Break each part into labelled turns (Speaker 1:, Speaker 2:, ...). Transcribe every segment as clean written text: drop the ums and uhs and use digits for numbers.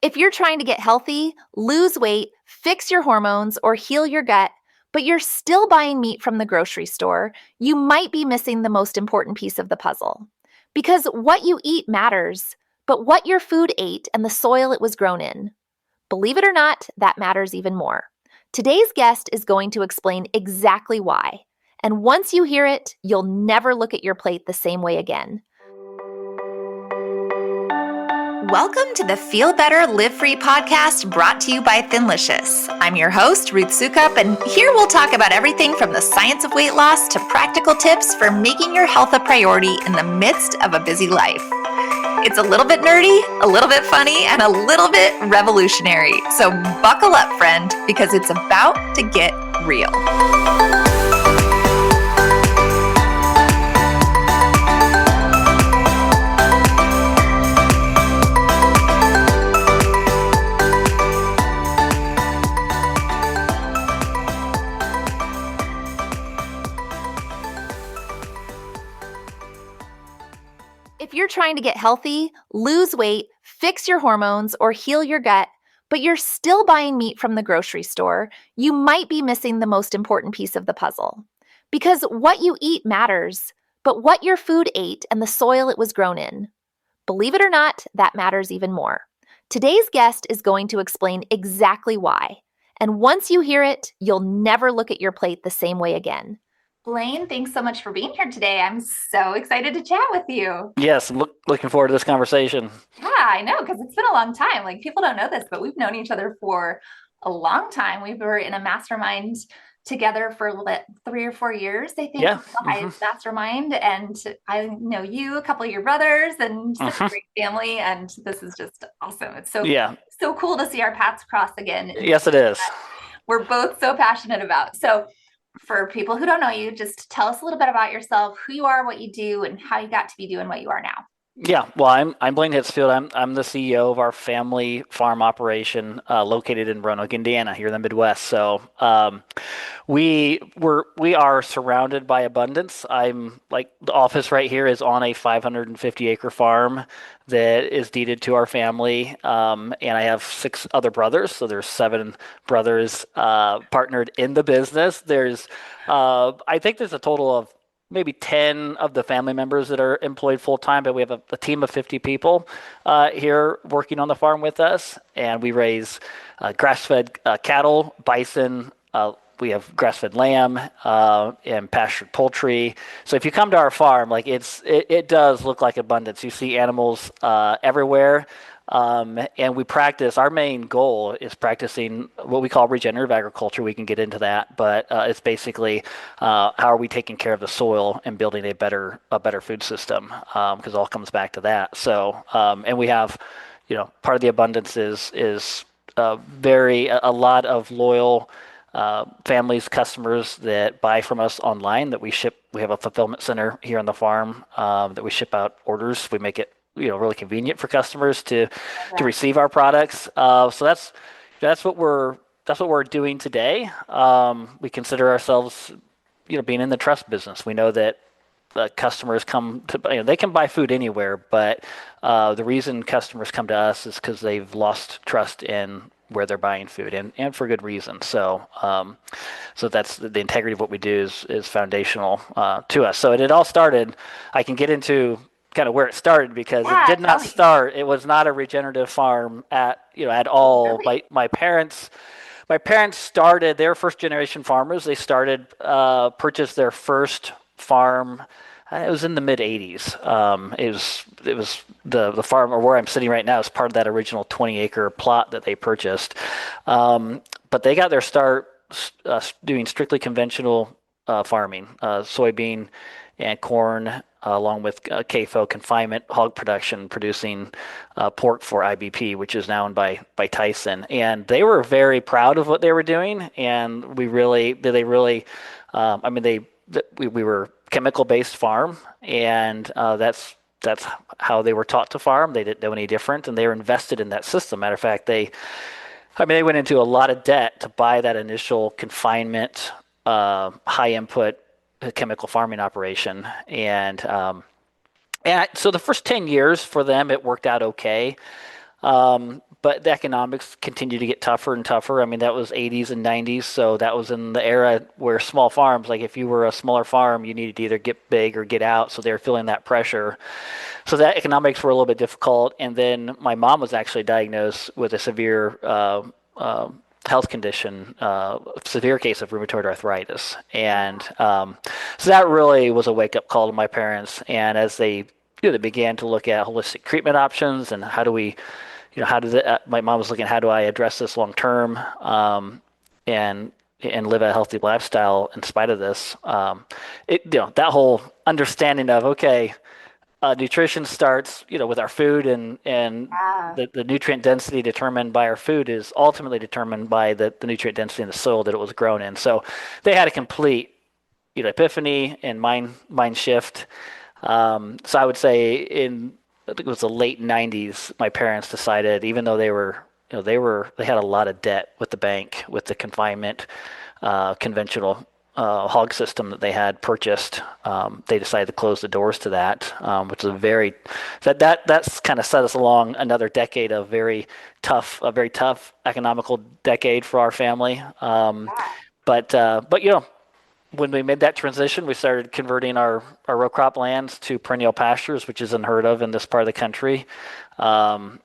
Speaker 1: If you're trying to get healthy, lose weight, fix your hormones, or heal your gut, but you're still buying meat from the grocery store, you might be missing the most important piece of the puzzle. Because what you eat matters, but what your food ate and the soil it was grown in. Believe it or not, that matters even more. Today's guest is going to explain exactly why. And once you hear it, you'll never look at your plate the same way again. Welcome to the Feel Better, Live Free podcast brought to you by Thinlicious. I'm your host, Ruth Sukup, and here we'll talk about everything from the science of weight loss to practical tips for making your health a priority in the midst of a busy life. It's a little bit nerdy, a little bit funny, and a little bit revolutionary. So buckle up, friend, because it's about to get real. If you're trying to get healthy, lose weight, fix your hormones, or heal your gut, but you're still buying meat from the grocery store, you might be missing the most important piece of the puzzle. Because what you eat matters, but what your food ate and the soil it was grown in. Believe it or not, that matters even more. Today's guest is going to explain exactly why. And once you hear it, you'll never look at your plate the same way again. Blaine, thanks so much for being here today. I'm so excited to chat with you.
Speaker 2: Yes, I'm looking forward to this conversation.
Speaker 1: Yeah, I know, because it's been a long time. Like, people don't know this, but we've known each other for a long time. We were in a mastermind together for 3 or 4 years, I think.
Speaker 2: Yeah.
Speaker 1: The mastermind. And I know you, a couple of your brothers, and such a great family. And this is just awesome. It's so cool to see our paths cross again.
Speaker 2: Yes, it is.
Speaker 1: We're both so passionate about. So for people who don't know you, just tell us a little bit about yourself, who you are, what you do, and how you got to be doing what you are now.
Speaker 2: Yeah, well, I'm Blaine Hitzfield. I'm the CEO of our family farm operation located in Roanoke, Indiana, here in the Midwest. So we are surrounded by abundance. I'm like, the office right here is on a 550-acre farm that is deeded to our family, and I have 6 other brothers. So there's 7 brothers partnered in the business. I think there's a total of maybe 10 of the family members that are employed full-time, but we have a team of 50 people here working on the farm with us, and we raise grass-fed cattle, bison, we have grass-fed lamb, and pastured poultry. So if you come to our farm, like it does look like abundance. You see animals everywhere. And we practice, our main goal is practicing what we call regenerative agriculture. We can get into that, but it's basically how are we taking care of the soil and building a better food system, because it all comes back to that. So, and we have, part of the abundance is a lot of loyal families, customers that buy from us online that we ship. We have a fulfillment center here on the farm that we ship out orders. We make it really convenient for customers to receive our products. So that's what we're doing today. We consider ourselves, being in the trust business. We know that customers come to, they can buy food anywhere, but the reason customers come to us is because they've lost trust in where they're buying food, and for good reason. So that's the integrity of what we do is foundational to us. So it all started. I can get into kind of where it started, because it did not start. It was not a regenerative farm at all.
Speaker 1: Really?
Speaker 2: My parents started. They were first generation farmers. They started purchased their first farm. It was in the mid '80s. It was the farm, or where I'm sitting right now, is part of that original 20-acre plot that they purchased. But they got their start doing strictly conventional farming, soybean and corn, along with CAFO, confinement hog production, producing pork for IBP, which is now owned by Tyson. And they were very proud of what they were doing, and we were chemical-based farm, and that's how they were taught to farm. They didn't know any different, and they were invested in that system. Matter of fact, they went into a lot of debt to buy that initial confinement, high input chemical farming operation, and so the first 10 years for them, it worked out okay. But the economics continued to get tougher and tougher. I mean, that was 80s and 90s, so that was in the era where small farms, like if you were a smaller farm, you needed to either get big or get out. So they were feeling that pressure. So that economics were a little bit difficult. And then my mom was actually diagnosed with a severe health condition, severe case of rheumatoid arthritis. And so that really was a wake up call to my parents. And as they began to look at holistic treatment options and how do we, my mom was looking at how do I address this long term, and live a healthy lifestyle in spite of this. That whole understanding of, okay, nutrition starts, with our food, and
Speaker 1: Yeah.
Speaker 2: the nutrient density determined by our food is ultimately determined by the nutrient density in the soil that it was grown in. So they had a complete, epiphany and mind shift. So I would say I think it was the late 90s, my parents decided, even though they had a lot of debt with the bank, with the confinement, conventional hog system that they had purchased. They decided to close the doors to that, which is that's kind of set us along another decade of a very tough economical decade for our family. But when we made that transition, we started converting our row crop lands to perennial pastures, which is unheard of in this part of the country. And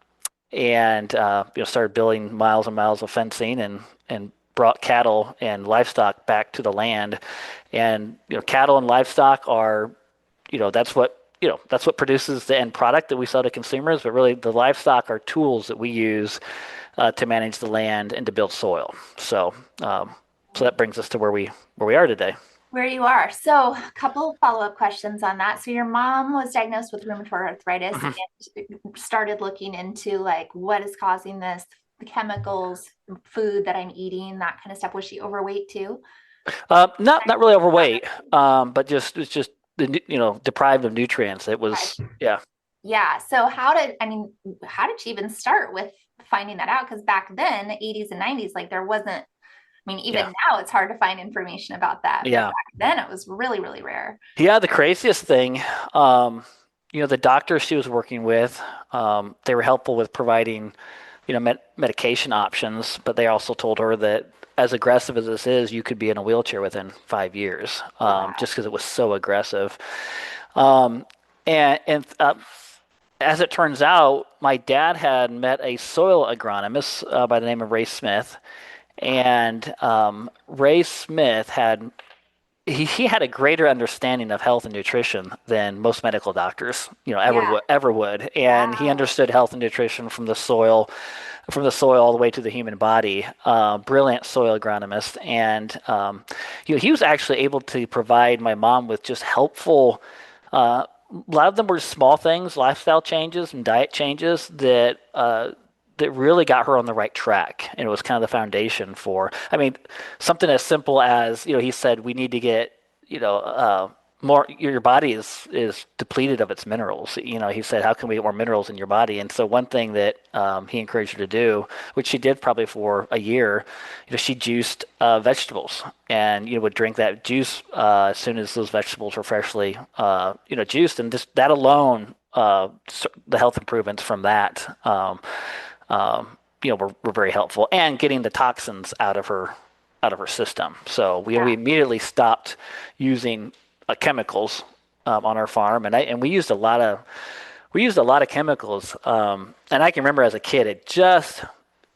Speaker 2: started building miles and miles of fencing, and brought cattle and livestock back to the land. And cattle and livestock are, that's what produces the end product that we sell to consumers. But really, the livestock are tools that we use to manage the land and to build soil. So that brings us to where we are today.
Speaker 1: Where you are. So, a couple follow-up questions on that. So, your mom was diagnosed with rheumatoid arthritis and started looking into like what is causing this, the chemicals, food that I'm eating, that kind of stuff. Was she overweight too?
Speaker 2: Not really overweight, but it's just deprived of nutrients. It was, yeah.
Speaker 1: Yeah. So, how did she even start with finding that out? Because back then, the 80s and 90s, like there wasn't, even
Speaker 2: Yeah.
Speaker 1: now it's hard to find information about that, but
Speaker 2: Yeah.
Speaker 1: back then it was really, really rare.
Speaker 2: Yeah, the craziest thing, the doctors she was working with, they were helpful with providing, medication options, but they also told her that as aggressive as this is, you could be in a wheelchair within 5 years,
Speaker 1: Wow.
Speaker 2: just because it was so aggressive. Um, and as it turns out, my dad had met a soil agronomist by the name of Ray Smith, and Ray Smith he had a greater understanding of health and nutrition than most medical doctors,
Speaker 1: Yeah.
Speaker 2: ever would. And he
Speaker 1: Wow.
Speaker 2: understood health and nutrition from the soil all the way to the human body. Brilliant soil agronomist, and he was actually able to provide my mom with just helpful. A lot of them were small things, lifestyle changes and diet changes that really got her on the right track, and it was kind of the foundation for. I mean, something as simple as he said we need to get more. Your body is depleted of its minerals. He said how can we get more minerals in your body? And so one thing that he encouraged her to do, which she did probably for a year, she juiced vegetables, and would drink that juice as soon as those vegetables were freshly juiced, and just that alone. The health improvements from that were very helpful, and getting the toxins out of her system. So we
Speaker 1: Yeah.
Speaker 2: immediately stopped using chemicals on our farm, and we used a lot of chemicals. And I can remember as a kid, it just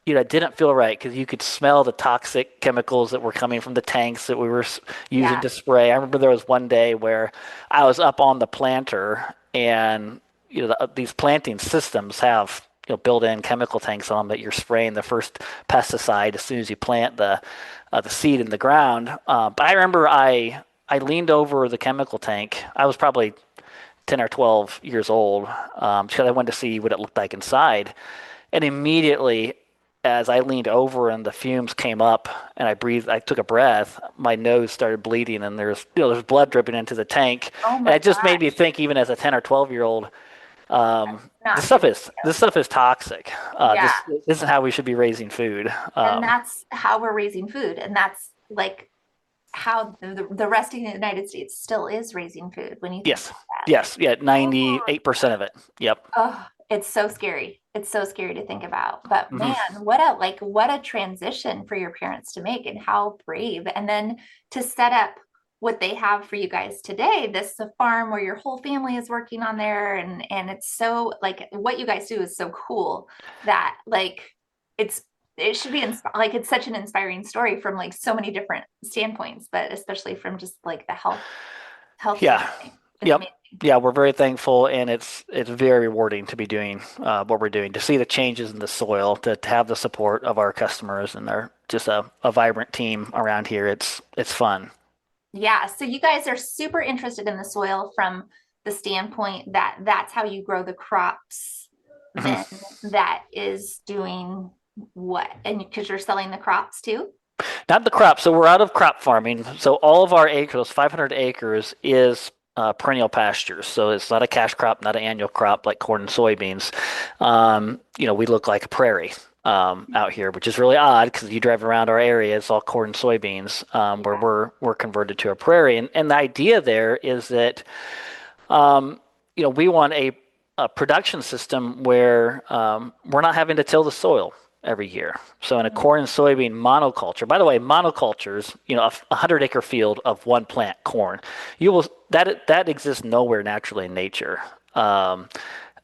Speaker 2: it didn't feel right because you could smell the toxic chemicals that were coming from the tanks that we were using
Speaker 1: Yeah.
Speaker 2: to spray. I remember there was one day where I was up on the planter, and these planting systems have built-in chemical tanks on them that you're spraying the first pesticide as soon as you plant the seed in the ground. But I remember I leaned over the chemical tank. I was probably 10 or 12 years old, because I wanted to see what it looked like inside. And immediately, as I leaned over and the fumes came up and I took a breath, my nose started bleeding, and there's blood dripping into the tank.
Speaker 1: Oh
Speaker 2: And
Speaker 1: my
Speaker 2: it just made me
Speaker 1: gosh.
Speaker 2: think, even as a 10 or 12-year-old, this
Speaker 1: Not
Speaker 2: stuff
Speaker 1: feeling
Speaker 2: is
Speaker 1: good.
Speaker 2: this stuff is toxic.
Speaker 1: Yeah.
Speaker 2: This isn't how we should be raising food.
Speaker 1: And that's how we're raising food. And that's like how the rest of the United States still is raising food when you think
Speaker 2: Yes,
Speaker 1: about that. Like,
Speaker 2: yes, yeah,
Speaker 1: oh,
Speaker 2: 98% of it. Yep.
Speaker 1: oh, it's so scary. It's so scary to think about. But man,
Speaker 2: Hmm.
Speaker 1: what a transition for your parents to make and how brave. And then to set up what they have for you guys today, this is a farm where your whole family is working on there and it's so like what you guys do is so cool that like it's it should be like it's such an inspiring story from like so many different standpoints, but especially from just like the health
Speaker 2: Yeah.
Speaker 1: standpoint. It's
Speaker 2: Yep.
Speaker 1: amazing.
Speaker 2: Yeah, we're very thankful, and it's very rewarding to be doing what we're doing, to see the changes in the soil, to have the support of our customers, and they're just a vibrant team around here. It's fun.
Speaker 1: Yeah, so you guys are super interested in the soil from the standpoint that that's how you grow the crops, then
Speaker 2: Mhm.
Speaker 1: that is doing what? And because you're selling the crops too?
Speaker 2: Not the crop. So we're out of crop farming. So all of our acres, 500 acres, is perennial pastures. So it's not a cash crop, not an annual crop like corn and soybeans. We look like a prairie out here, which is really odd because you drive around our area, it's all corn and soybeans, where
Speaker 1: Yeah.
Speaker 2: we're converted to a prairie. And the idea there is that um, we want a production system where we're not having to till the soil every year. So in a corn and soybean monoculture, by the way, monocultures, a 100-acre field of one plant corn, you will that exists nowhere naturally in nature.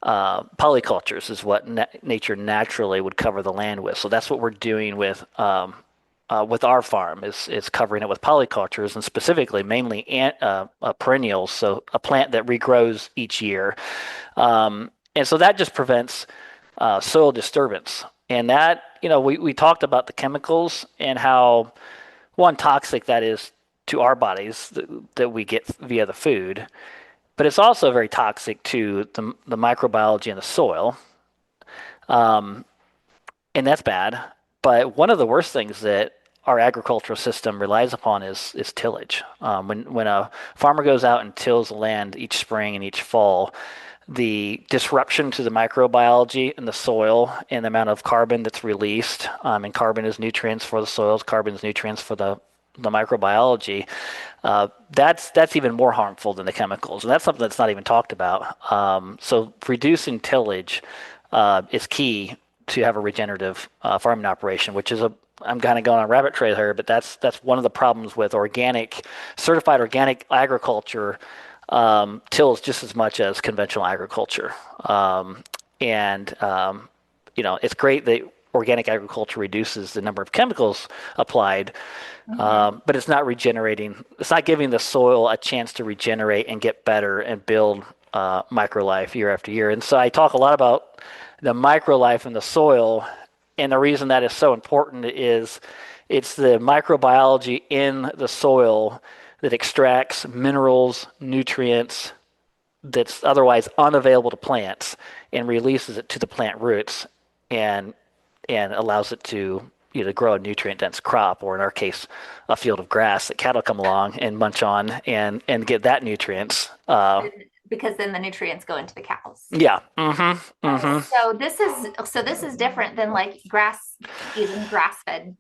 Speaker 2: Polycultures is what nature naturally would cover the land with. So that's what we're doing with our farm is covering it with polycultures and specifically mainly perennials, so a plant that regrows each year, and so that just prevents soil disturbance. And that we talked about the chemicals and how one toxic that is to our bodies that we get via the food, but it's also very toxic to the microbiology in the soil, and that's bad. But one of the worst things that our agricultural system relies upon is tillage. When a farmer goes out and tills the land each spring and each fall, the disruption to the microbiology in the soil and the amount of carbon that's released, and carbon is nutrients for the soils, carbon is nutrients for the microbiology. That's even more harmful than the chemicals, and that's something that's not even talked about. So reducing tillage is key to have a regenerative farming operation, which is a I'm kind of going on a rabbit trail here, but that's one of the problems with certified organic agriculture tills just as much as conventional agriculture. And it's great that organic agriculture reduces the number of chemicals applied,
Speaker 1: Mhm.
Speaker 2: but it's not regenerating. It's not giving the soil a chance to regenerate and get better and build microlife year after year. And so I talk a lot about the microlife in the soil, and the reason that is so important is it's the microbiology in the soil that extracts minerals, nutrients that's otherwise unavailable to plants and releases it to the plant roots and allows it to grow a nutrient dense crop, or in our case, a field of grass that cattle come along and munch on and get that nutrients.
Speaker 1: Because then the nutrients go into the cows.
Speaker 2: Yeah. Mm-hmm. Mm-hmm.
Speaker 1: So this is different than like using grass fed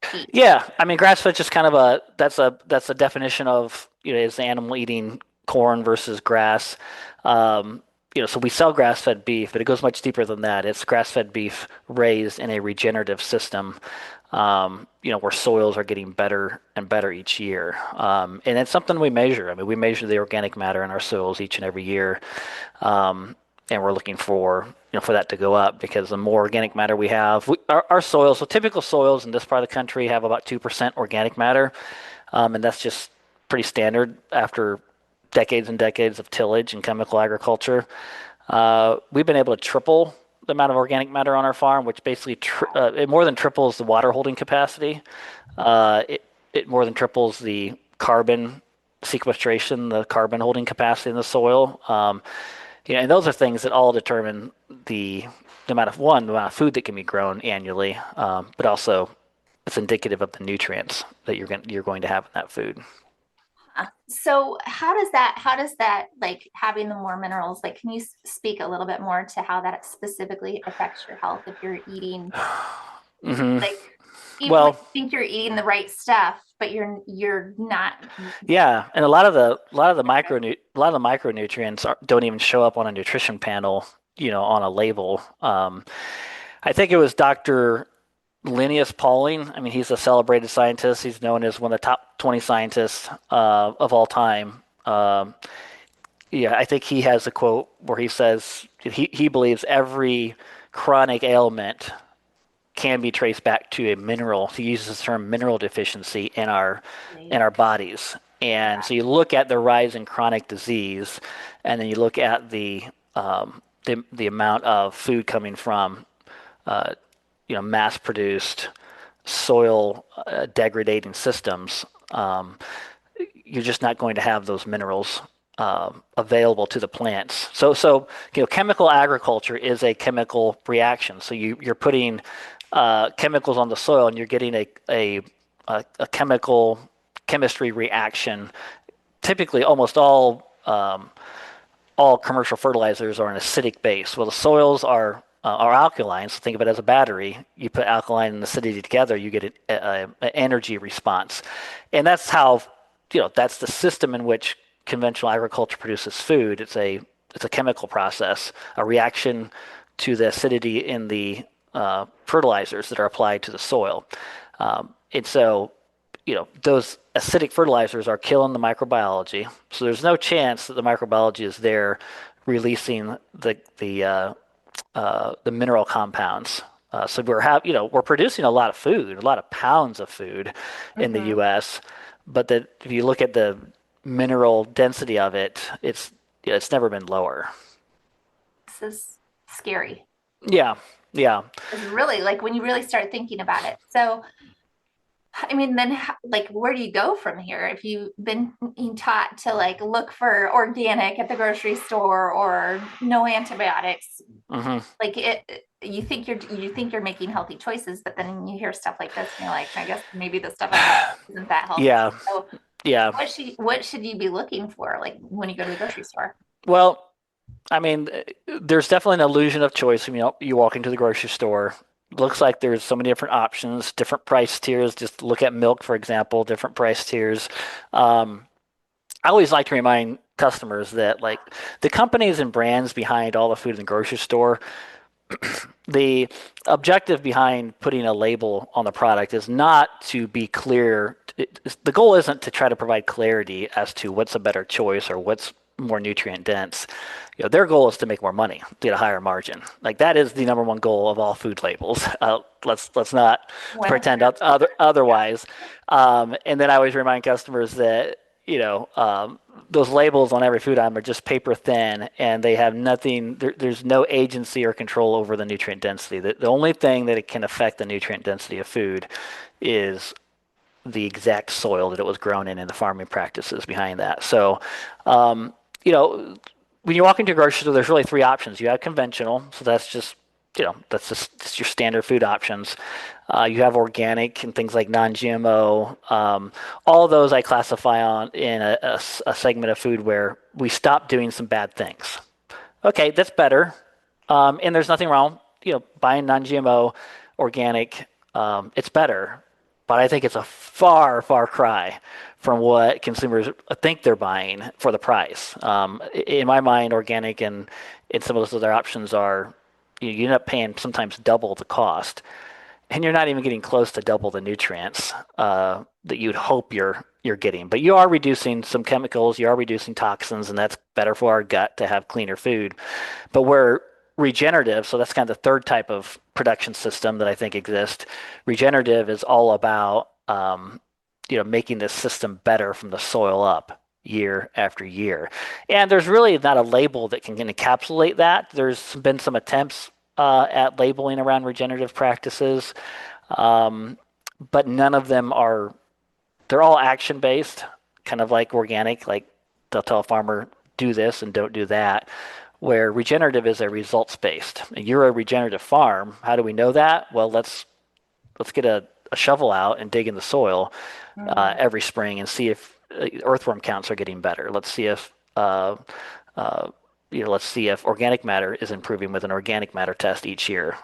Speaker 1: feed.
Speaker 2: Yeah. I mean, grass fed just kind of that's a definition of is the animal eating corn versus grass. So we sell grass fed beef, but it goes much deeper than that. It's grass fed beef raised in a regenerative system, where soils are getting better and better each year. And it's something we measure. I mean, we measure the organic matter in our soils each and every year. And we're looking for that to go up because the more organic matter we have, our soils, so typical soils in this part of the country have about 2% organic matter. And that's just pretty standard after decades and decades of tillage and chemical agriculture. We've been able to triple the amount of organic matter on our farm, which basically it more than triples the water holding capacity. It more than triples the carbon sequestration, the carbon holding capacity in the soil. And those are things that all determine the amount of food that can be grown annually, but also it's indicative of the nutrients that you're going to have in that food.
Speaker 1: So how does that like having the more minerals, like can you speak a little bit more to how that specifically affects your health if you're eating
Speaker 2: Hmm.
Speaker 1: like even when
Speaker 2: Well,
Speaker 1: you think you're eating the right stuff, but you're not.
Speaker 2: yeah, and a lot of the micronutrients don't even show up on a nutrition panel on a label. I think it was Dr. Linnaeus Pauling. I mean, he's a celebrated scientist. He's known as one of the top 20 scientists of all time. Yeah, I think he has a quote where he says he believes every chronic ailment can be traced back to a mineral. He uses the term mineral deficiency
Speaker 1: Right.
Speaker 2: in our bodies. And
Speaker 1: Yeah.
Speaker 2: so you look at the rise in chronic disease, and then you look at the amount of food coming from mass-produced soil degrading systems. You're just not going to have those minerals available to the plants. So chemical agriculture is a chemical reaction. So you're putting chemicals on the soil, and you're getting a chemistry reaction. Typically, almost all commercial fertilizers are an acidic base. Well, the soils are alkaline, so think of it as a battery. You put alkaline and acidity together, you get an energy response, and that's how that's the system in which conventional agriculture produces food. It's a chemical process, a reaction to the acidity in the fertilizers that are applied to the soil, and so those acidic fertilizers are killing the microbiology. So there's no chance that the microbiology is there releasing the mineral compounds. So we're producing a lot of food, a lot of pounds of food in the
Speaker 1: Mm-hmm.
Speaker 2: U.S. But if you look at the mineral density of it, it's never been lower.
Speaker 1: This is scary.
Speaker 2: Yeah, yeah.
Speaker 1: It's really like when you really start thinking about it. So, I mean, then like, where do you go from here? If you've been taught to like look for organic at the grocery store or no antibiotics,
Speaker 2: Hmm.
Speaker 1: like you think you're making healthy choices, but then you hear stuff like this and you're like, I guess maybe the stuff I'm buying isn't that healthy.
Speaker 2: Yeah,
Speaker 1: So
Speaker 2: yeah.
Speaker 1: what should you be looking for like when you go to the grocery store?
Speaker 2: Well, I mean, there's definitely an illusion of choice when you walk into the grocery store. Looks like there's so many different options, different price tiers. Just look at milk, for example, different price tiers. Um, I always like to remind customers that like the companies and brands behind all the food in the grocery store, the objective behind putting a label on the product is not to be clear. The goal isn't to try to provide clarity as to what's a better choice or what's more nutrient dense. Their goal is to make more money, to get a higher margin. Like that is the number one goal of all food labels. Let's not pretend
Speaker 1: 100%. Yeah.
Speaker 2: otherwise. And then I always remind customers that those labels on every food item are just paper thin, and they have nothing. There's no agency or control over the nutrient density. The only thing that it can affect the nutrient density of food is the exact soil that it was grown in and the farming practices behind that. So, um, you know, when you walk into a grocery store, there's really three options. You have conventional, so that's just your standard food options. You have organic and things like non-GMO. All of those I classify on in a segment of food where we stop doing some bad things. Okay, that's better, and there's nothing wrong. Buying non-GMO, organic, it's better, but I think it's a far, far cry from what consumers think they're buying for the price. In my mind, organic and some of those other options are you end up paying sometimes double the cost, and you're not even getting close to double the nutrients that you'd hope you're getting. But you are reducing some chemicals, you are reducing toxins, and that's better for our gut to have cleaner food. But we're regenerative, so that's kind of the third type of production system that I think exists. Regenerative is all about making this system better from the soil up year after year. And there's really not a label that can encapsulate that. There's been some attempts at labeling around regenerative practices, but none of them are, they're all action based, kind of like organic, like they'll tell a farmer, do this and don't do that. Where regenerative is a results based. You're a regenerative farm. How do we know that? Well, let's get a shovel out and dig in the soil
Speaker 1: Mhm.
Speaker 2: every spring and see if earthworm counts are getting better. Let's see if organic matter is improving with an organic matter test each year.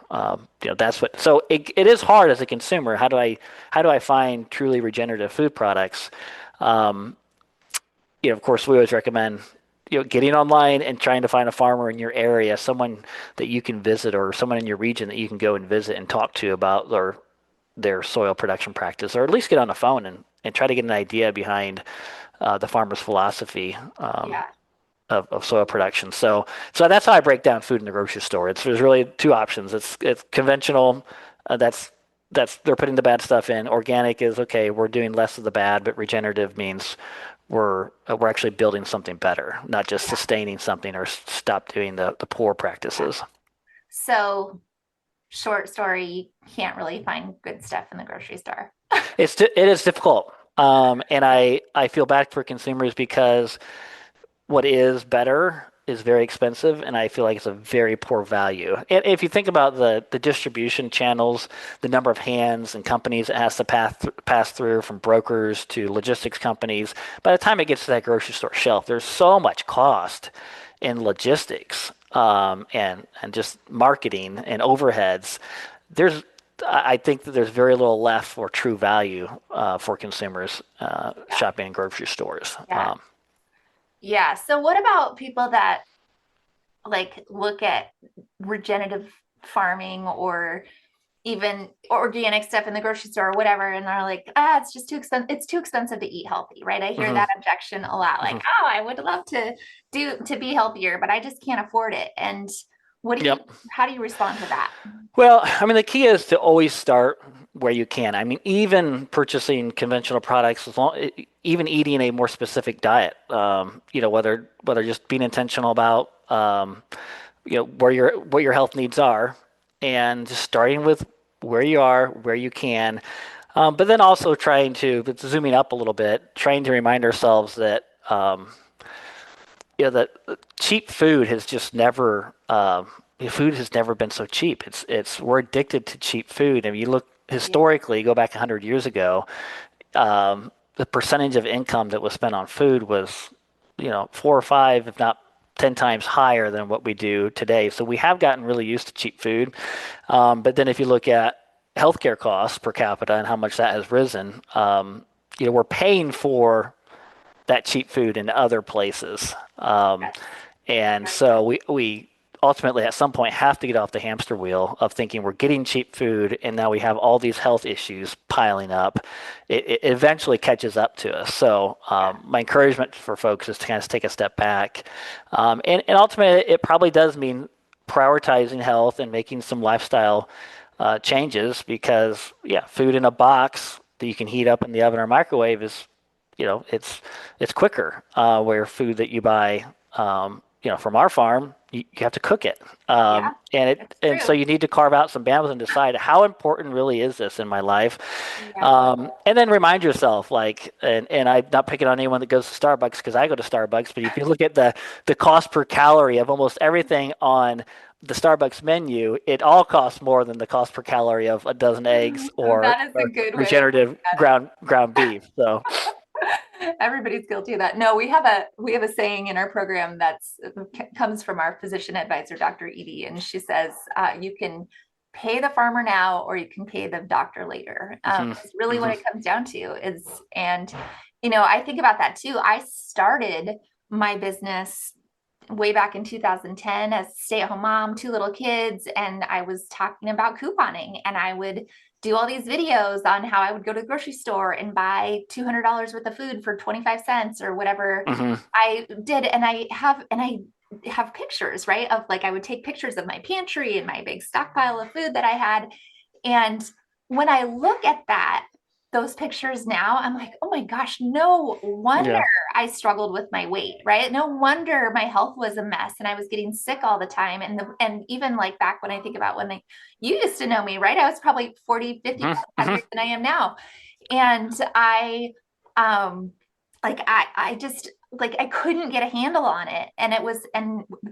Speaker 2: That's what. So it is hard as a consumer. How do I find truly regenerative food products? Of course, we always recommend getting online and trying to find a farmer in your area, someone that you can visit or someone in your region that you can go and visit and talk to about their soil production practice, or at least get on the phone and try to get an idea behind the farmer's philosophy
Speaker 1: Yeah.
Speaker 2: of soil production. So that's how I break down food in the grocery store. There's really two options. It's conventional. That's they're putting the bad stuff in. Organic is okay. We're doing less of the bad, but regenerative means we're actually building something better, not just sustaining something or stop doing the poor practices.
Speaker 1: So, short story, you can't really find good stuff in the grocery store.
Speaker 2: It is difficult, and I feel bad for consumers because what is better is very expensive, and I feel like it's a very poor value. And if you think about the distribution channels, the number of hands and companies it has to pass through, from brokers to logistics companies, by the time it gets to that grocery store shelf, there's so much cost in logistics, and just marketing and overheads. There's I think that there's very little left for true value for consumers shopping in grocery stores.
Speaker 1: Yeah. Yeah. So what about people that like look at regenerative farming or even organic stuff in the grocery store or whatever, and they're like, it's just too expensive. It's too expensive to eat healthy, right? I hear
Speaker 2: Mhm,
Speaker 1: that objection a lot. Like,
Speaker 2: mhm.
Speaker 1: oh, I would love to be healthier, but I just can't afford it. And what do you
Speaker 2: Yep.
Speaker 1: how do you respond to that?
Speaker 2: Well, I mean, the key is to always start where you can. I mean, even purchasing conventional products, even eating a more specific diet, whether just being intentional about, what your health needs are, and just starting with where you are, where you can, but then also trying to, but zooming up a little bit, trying to remind ourselves that, that cheap food has just never food has never been so cheap. It's we're addicted to cheap food. And if you look
Speaker 1: Yeah.
Speaker 2: historically, go back 100 years ago, the percentage of income that was spent on food was, four or five, if not 10 times higher than what we do today. So we have gotten really used to cheap food. But then if you look at healthcare costs per capita and how much that has risen, we're paying for that cheap food in other places.
Speaker 1: Yes.
Speaker 2: And
Speaker 1: Very
Speaker 2: so
Speaker 1: true.
Speaker 2: we ultimately at some point have to get off the hamster wheel of thinking we're getting cheap food and now we have all these health issues piling up. It eventually catches up to us. So
Speaker 1: Yeah.
Speaker 2: my encouragement for folks is to kind of take a step back. And ultimately, it probably does mean prioritizing health and making some lifestyle changes because, yeah, food in a box that you can heat up in the oven or microwave is, it's quicker. Where food that you buy, from our farm, you have to cook it,
Speaker 1: Yeah. That's
Speaker 2: and so
Speaker 1: true.
Speaker 2: you need to carve out some bandwidth and decide how important really is this in my life,
Speaker 1: Yeah.
Speaker 2: and then remind yourself, like, and I'm not picking on anyone that goes to Starbucks because I go to Starbucks, but if you look at the cost per calorie of almost everything on the Starbucks menu, it all costs more than the cost per calorie of a dozen eggs
Speaker 1: That is a
Speaker 2: or
Speaker 1: good way of
Speaker 2: regenerative ground beef. So,
Speaker 1: everybody's guilty of that. No, we have a saying in our program that's comes from our physician advisor, Dr. Edie, and she says you can pay the farmer now or you can pay the doctor later.
Speaker 2: mhm,
Speaker 1: It's really what
Speaker 2: mhm,
Speaker 1: it comes down to is, and I think about that too. I started my business way back in 2010 as a stay-at-home mom, two little kids, and I was talking about couponing, and I would do all these videos on how I would go to the grocery store and buy $200 worth of food for 25 cents or whatever
Speaker 2: mhm.
Speaker 1: I did. And I have pictures, right? Of like I would take pictures of my pantry and my big stockpile of food that I had. And when I look at those pictures now, I'm like, oh my gosh, no wonder
Speaker 2: Yeah.
Speaker 1: I struggled with my weight, right? No wonder my health was a mess and I was getting sick all the time. And even like back when I think about when you used to know me, right? I was probably 40, 50
Speaker 2: Mhm,
Speaker 1: pounds
Speaker 2: mhm.
Speaker 1: heavier than I am now. And um I just like I couldn't get a handle on it.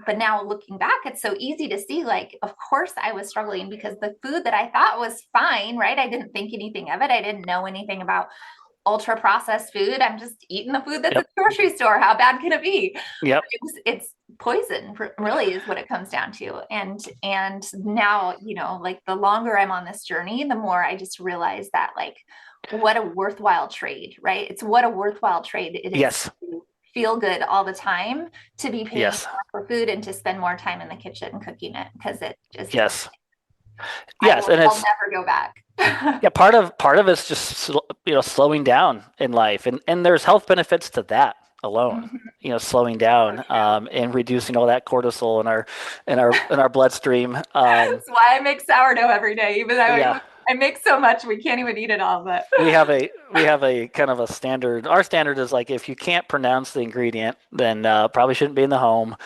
Speaker 1: But now looking back, it's so easy to see, like, of course I was struggling because the food that I thought was fine, right? I didn't think anything of it. I didn't know anything about ultra processed food. I'm just eating the food that's at
Speaker 2: Yep.
Speaker 1: the grocery store. How bad can it be?
Speaker 2: Yep.
Speaker 1: It's poison, really, is what it comes down to. And now, like the longer I'm on this journey, the more I just realize that, like, what a worthwhile trade, right? It's what a worthwhile trade it is
Speaker 2: Yes.
Speaker 1: to feel good all the time to be paying
Speaker 2: Yes.
Speaker 1: more for food and to spend more time in the kitchen cooking it because it just tastes.
Speaker 2: Yes. Yes. And
Speaker 1: I'll
Speaker 2: it's,
Speaker 1: never go back.
Speaker 2: yeah, part of it's just slowing down in life, and there's health benefits to that alone.
Speaker 1: Mhm.
Speaker 2: Slowing down and reducing all that cortisol in our bloodstream.
Speaker 1: That's why I make sourdough every day, even though
Speaker 2: Yeah,
Speaker 1: I make so much we can't even eat it all. But
Speaker 2: we have a kind of a standard. Our standard is like if you can't pronounce the ingredient, then probably shouldn't be in the home.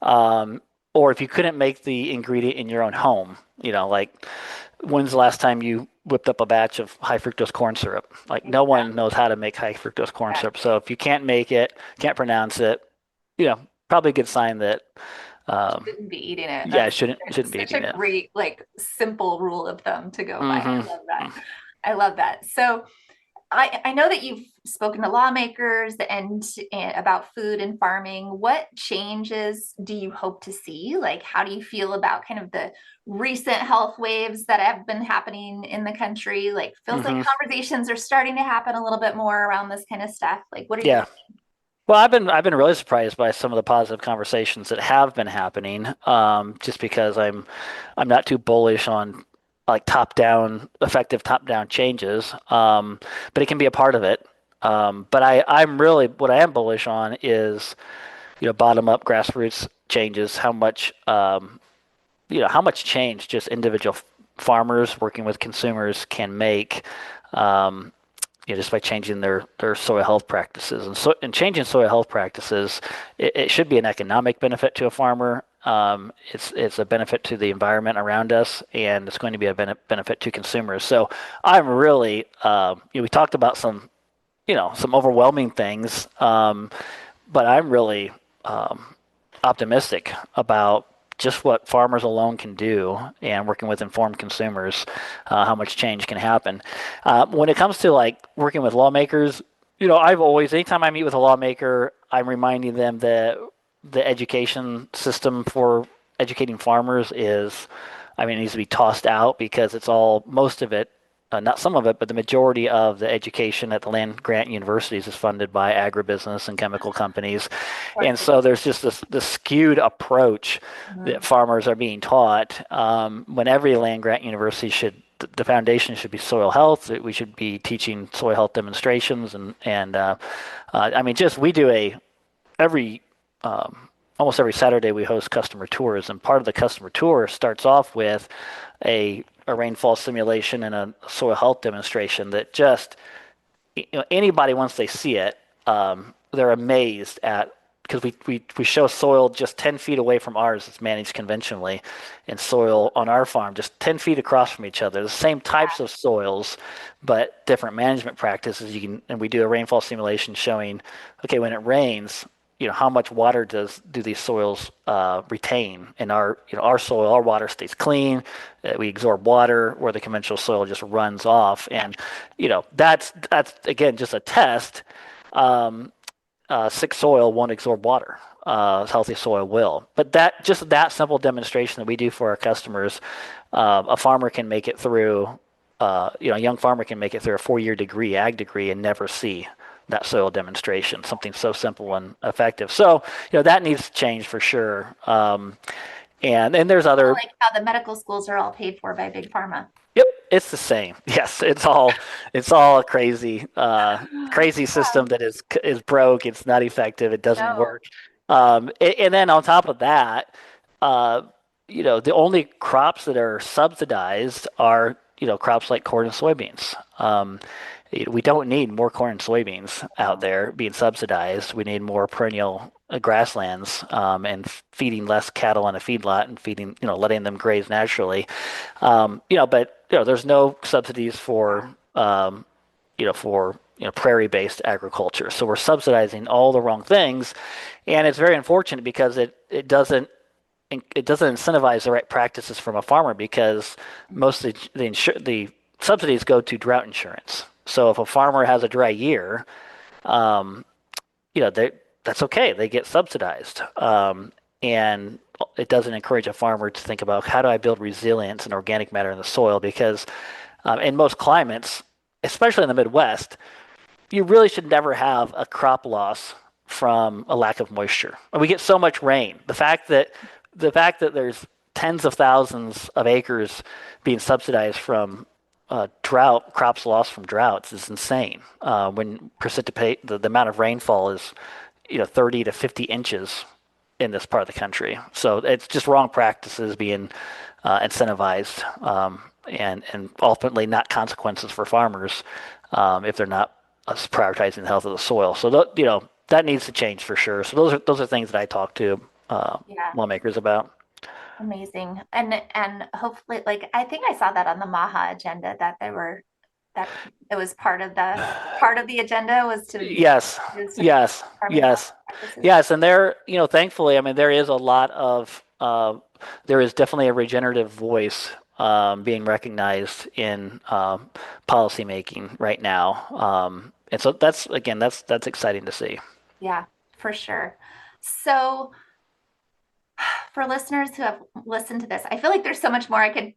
Speaker 2: Um, or if you couldn't make the ingredient in your own home, like when's the last time you whipped up a batch of high fructose corn syrup? Like no one knows how to make high fructose corn syrup. So if you can't make it, can't pronounce it, probably a good sign that
Speaker 1: shouldn't be eating it.
Speaker 2: yeah,
Speaker 1: That's
Speaker 2: shouldn't be
Speaker 1: such
Speaker 2: eating
Speaker 1: a
Speaker 2: it.
Speaker 1: great, like, simple rule of thumb to go by. I
Speaker 2: Hmm.
Speaker 1: love that. I love that. So I know that you've spoken to lawmakers and about food and farming. What changes do you hope to see? Like, how do you feel about kind of the recent health waves that have been happening in the country? Like, feels like
Speaker 2: Hmm.
Speaker 1: conversations are starting to happen a little bit more around this kind of stuff. Like, what are you
Speaker 2: Yeah. Well, I've been really surprised by some of the positive conversations that have been happening. Just because I'm not too bullish on like effective top down changes. But it can be a part of it. But I'm really what I am bullish on is bottom up grassroots changes. How much change just individual farmers working with consumers can make. Um, just by changing their soil health practices. And changing soil health practices, it should be an economic benefit to a farmer. It's a benefit to the environment around us, and it's going to be a benefit to consumers. So I'm really, we talked about some overwhelming things, but I'm really optimistic about just what farmers alone can do and working with informed consumers, how much change can happen. When it comes to like working with lawmakers, anytime I meet with a lawmaker, I'm reminding them that the education system for educating farmers it needs to be tossed out because most of it, not some of it, but the majority of the education at the land grant universities is funded by agribusiness and chemical companies. And so there's just this skewed approach that
Speaker 1: Mhm.
Speaker 2: farmers are being taught when every land grant university the foundation should be soil health. We should be teaching soil health demonstrations and just we do every almost every Saturday we host customer tours, and part of the customer tour starts off with a rainfall simulation and a soil health demonstration that just anybody once they see it, they're amazed at because we show soil just 10 feet away from ours that's managed conventionally and soil on our farm just 10 feet across from each other, the same types of soils but different management practices. And we do a rainfall simulation showing, okay, when it rains, how much water do these soils retain? And our soil, our water stays clean. We absorb water where the conventional soil just runs off. And that's again just a test. Sick soil won't absorb water. Healthy soil will. But that simple demonstration that we do for our customers, a farmer can make it through. A young farmer can make it through a 4-year ag degree, and never see that soil demonstration. Something so simple and effective. So that needs to change for sure. And there's
Speaker 1: I
Speaker 2: other.
Speaker 1: like how the medical schools are all paid for by Big Pharma.
Speaker 2: Yep, it's the same. Yes, it's all a crazy system that is broke. It's not effective. It doesn't
Speaker 1: No.
Speaker 2: work. And then on top of that, uh, the only crops that are subsidized are crops like corn and soybeans. We don't need more corn and soybeans out there being subsidized. We need more perennial grasslands and feeding less cattle on a feedlot and letting them graze naturally. But there's no subsidies for prairie-based agriculture. So we're subsidizing all the wrong things, and it's very unfortunate because it doesn't incentivize the right practices from a farmer because most of the subsidies go to drought insurance. So if a farmer has a dry year, um, that's okay. They get subsidized, and it doesn't encourage a farmer to think about how do I build resilience and organic matter in the soil because in most climates, especially in the Midwest, you really should never have a crop loss from a lack of moisture. We get so much rain. The fact that there's tens of thousands of acres being subsidized from drought, crops lost from droughts is insane. When precipitate, the amount of rainfall is, 30 to 50 inches in this part of the country. So it's just wrong practices being incentivized, and ultimately not consequences for farmers if they're not prioritizing the health of the soil. So that needs to change for sure. So those are things that I talk to
Speaker 1: Yeah.
Speaker 2: lawmakers about.
Speaker 1: Amazing. And hopefully, like, I think I saw that on the Maha agenda that it was part of the agenda was to
Speaker 2: Yes, yes,
Speaker 1: farming
Speaker 2: yes,
Speaker 1: practices.
Speaker 2: yes. And thankfully, I mean, there is definitely a regenerative voice being recognized in policymaking right now. And so that's exciting to see.
Speaker 1: Yeah, for sure. So for listeners who have listened to this, I feel like there's so much more I could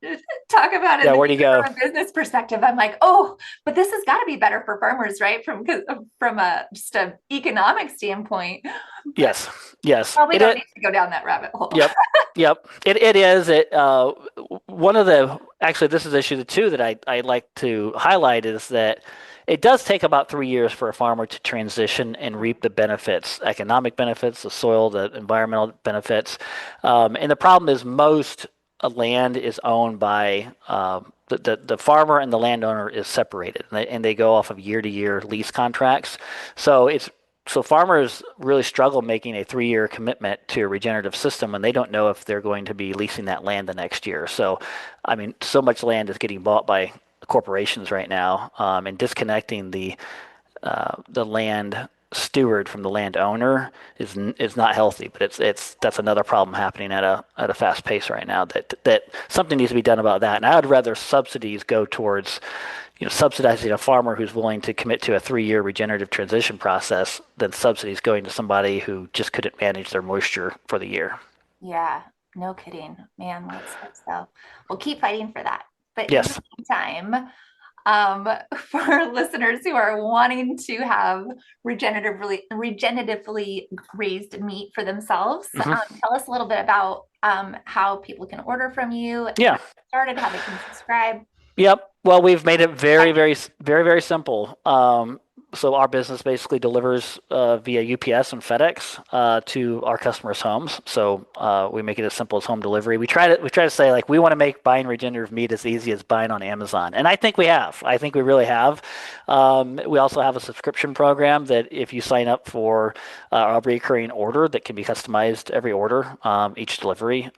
Speaker 1: talk about it
Speaker 2: Yeah, where do you go?
Speaker 1: from a business perspective. I'm like, oh, but this has got to be better for farmers, right? From a just a economic standpoint. But
Speaker 2: Yes, yes.
Speaker 1: probably don't need to go down that rabbit hole.
Speaker 2: Yep, yep. It is. One of the actually this is issue too that I like to highlight is that it does take about 3 years for a farmer to transition and reap the benefits, economic benefits, the soil, the environmental benefits. And the problem is most land is owned by the farmer and the landowner is separated, and they go off of year to year lease contracts. So farmers really struggle making a 3 year commitment to a regenerative system when they don't know if they're going to be leasing that land the next year. So, I mean, so much land is getting bought by corporations right now, and disconnecting the land steward from the landowner is not healthy. But that's another problem happening at a fast pace right now. That something needs to be done about that. And I would rather subsidies go towards subsidizing a farmer who's willing to commit to a 3 year regenerative transition process than subsidies going to somebody who just couldn't manage their moisture for the year.
Speaker 1: Yeah, no kidding, man. Let's hope so. We'll keep fighting for that. But in the
Speaker 2: Yes.
Speaker 1: meantime, for listeners who are wanting to have regeneratively raised meat for themselves,
Speaker 2: Hmm.
Speaker 1: tell us a little bit about how people can order from you,
Speaker 2: Yeah.
Speaker 1: started, how they can subscribe.
Speaker 2: Yep. Well, we've made it very, very, very, very simple. So our business basically delivers via UPS and FedEx to our customers' homes. So we make it as simple as home delivery. We try to say, like, we want to make buying regenerative meat as easy as buying on Amazon, and I think we have. I think we really have. We also have a subscription program that if you sign up for a recurring order that can be customized every order, each delivery,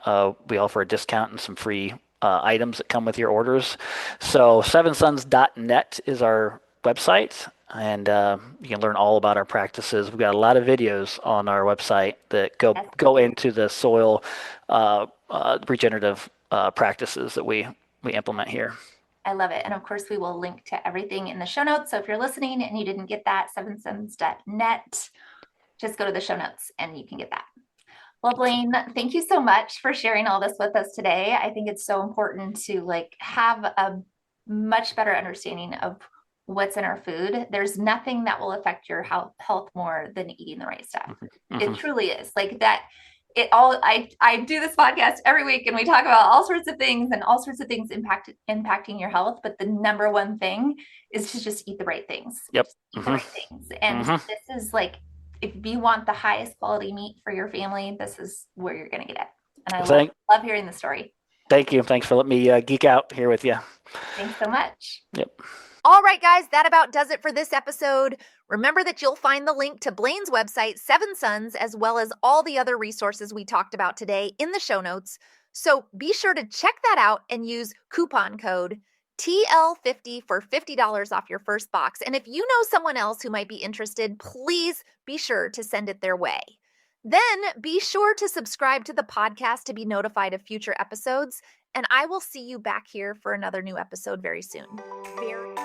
Speaker 2: we offer a discount and some free items that come with your orders. So sevensons.net is our website, and you can learn all about our practices. We've got a lot of videos on our website that go into the soil regenerative practices that we implement here.
Speaker 1: I love it. And of course, we will link to everything in the show notes. So if you're listening and you didn't get that, sevensons.net, just go to the show notes and you can get that. Well, Blaine, thank you so much for sharing all this with us today. I think it's so important to have a much better understanding of what's in our food. There's nothing that will affect your health more than eating the right stuff.
Speaker 2: Mm-hmm.
Speaker 1: It truly is like that. I do this podcast every week and we talk about all sorts of things and all sorts of things impacting your health. But the number one thing is to just eat the right things.
Speaker 2: Yep.
Speaker 1: Eat the right things. And this is like, if you want the highest quality meat for your family, this is where you're going to get it. And I love hearing the story.
Speaker 2: Thank you. Thanks for letting me geek out here with you.
Speaker 1: Thanks so much.
Speaker 2: Yep.
Speaker 1: All right, guys, that about does it for this episode. Remember that you'll find the link to Blaine's website, Seven Sons, as well as all the other resources we talked about today in the show notes. So be sure to check that out and use coupon code TL50 for $50 off your first box. And if you know someone else who might be interested, please be sure to send it their way. Then be sure to subscribe to the podcast to be notified of future episodes. And I will see you back here for another new episode very soon. Very